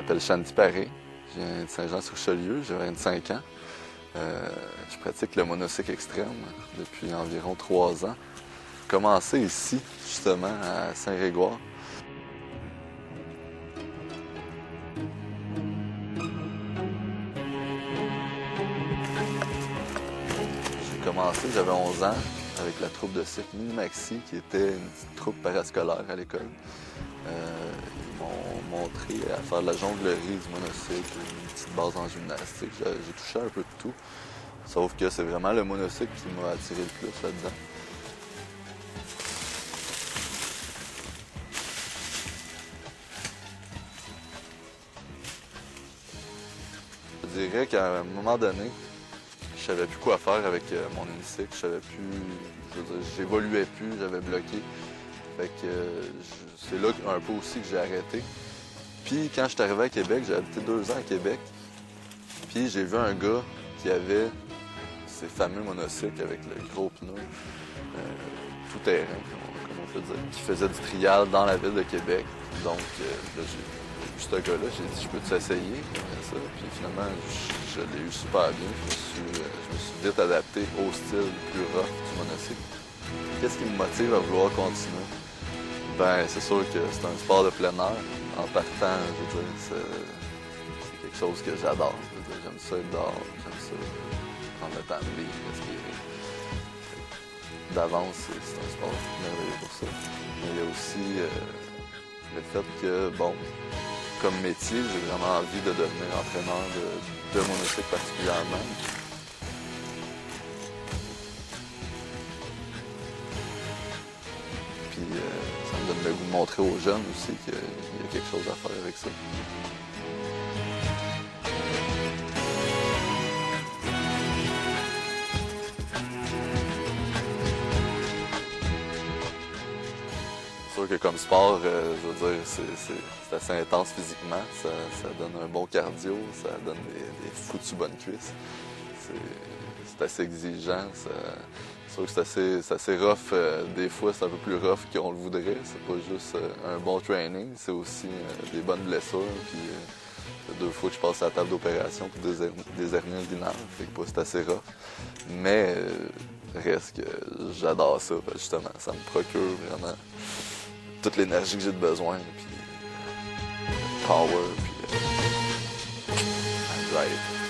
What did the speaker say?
m'appelle Shanti Paré, je viens de Saint-Jean-sur-Richelieu, j'ai 25 ans. Je pratique le monocycle extrême depuis environ 3 ans. J'ai commencé ici, justement, à Saint-Grégoire. J'ai commencé, j'avais 11 ans, avec la troupe de cirque Mini-Maxi, qui était une petite troupe parascolaire à l'école. Ils m'ont montré à faire de la jonglerie, du monocycle, une petite base en gymnastique. J'ai touché un peu de tout. Sauf que c'est vraiment le monocycle qui m'a attiré le plus là-dedans. Je dirais qu'à un moment donné, je savais plus quoi faire avec mon unicycle. Je savais plus, je veux dire, j'évoluais plus, j'avais bloqué. Fait que c'est là un peu aussi que j'ai arrêté. Puis quand je suis arrivé à Québec, j'ai habité 2 ans à Québec. Puis j'ai vu un gars qui avait ces fameux monocycles avec le gros pneu, tout terrain, comme on peut dire, qui faisait du trial dans la ville de Québec. Donc là, j'ai vu ce gars-là, j'ai dit, je peux-tu essayer? Ça. Puis finalement, je l'ai eu super bien. Je me suis vite adapté au style plus rough du monocycle. Qu'est-ce qui me motive à vouloir continuer? Ben, c'est sûr que c'est un sport de plein air. En partant, je veux dire, c'est quelque chose que j'adore. J'aime ça être dehors, j'aime ça prendre le temps de vivre, respirer. D'avance, c'est un sport merveilleux pour ça. Mais il y a aussi le fait que, bon, comme métier, j'ai vraiment envie de devenir entraîneur de monocycle particulièrement. Puis ça me donne le goût de montrer aux jeunes aussi qu'il y a quelque chose à faire avec ça. C'est sûr que comme sport, je veux dire, c'est assez intense physiquement. Ça donne un bon cardio, ça donne des foutues bonnes cuisses. C'est assez exigeant. C'est sûr que c'est assez rough. Des fois, c'est un peu plus rough qu'on le voudrait. C'est pas juste un bon training, c'est aussi des bonnes blessures. Puis 2 fois que je passe à la table d'opération pour des hernies inguinales. Fait que c'est assez rough. Mais reste que j'adore ça. Justement, ça me procure vraiment toute l'énergie que j'ai de besoin. Puis power, puis drive.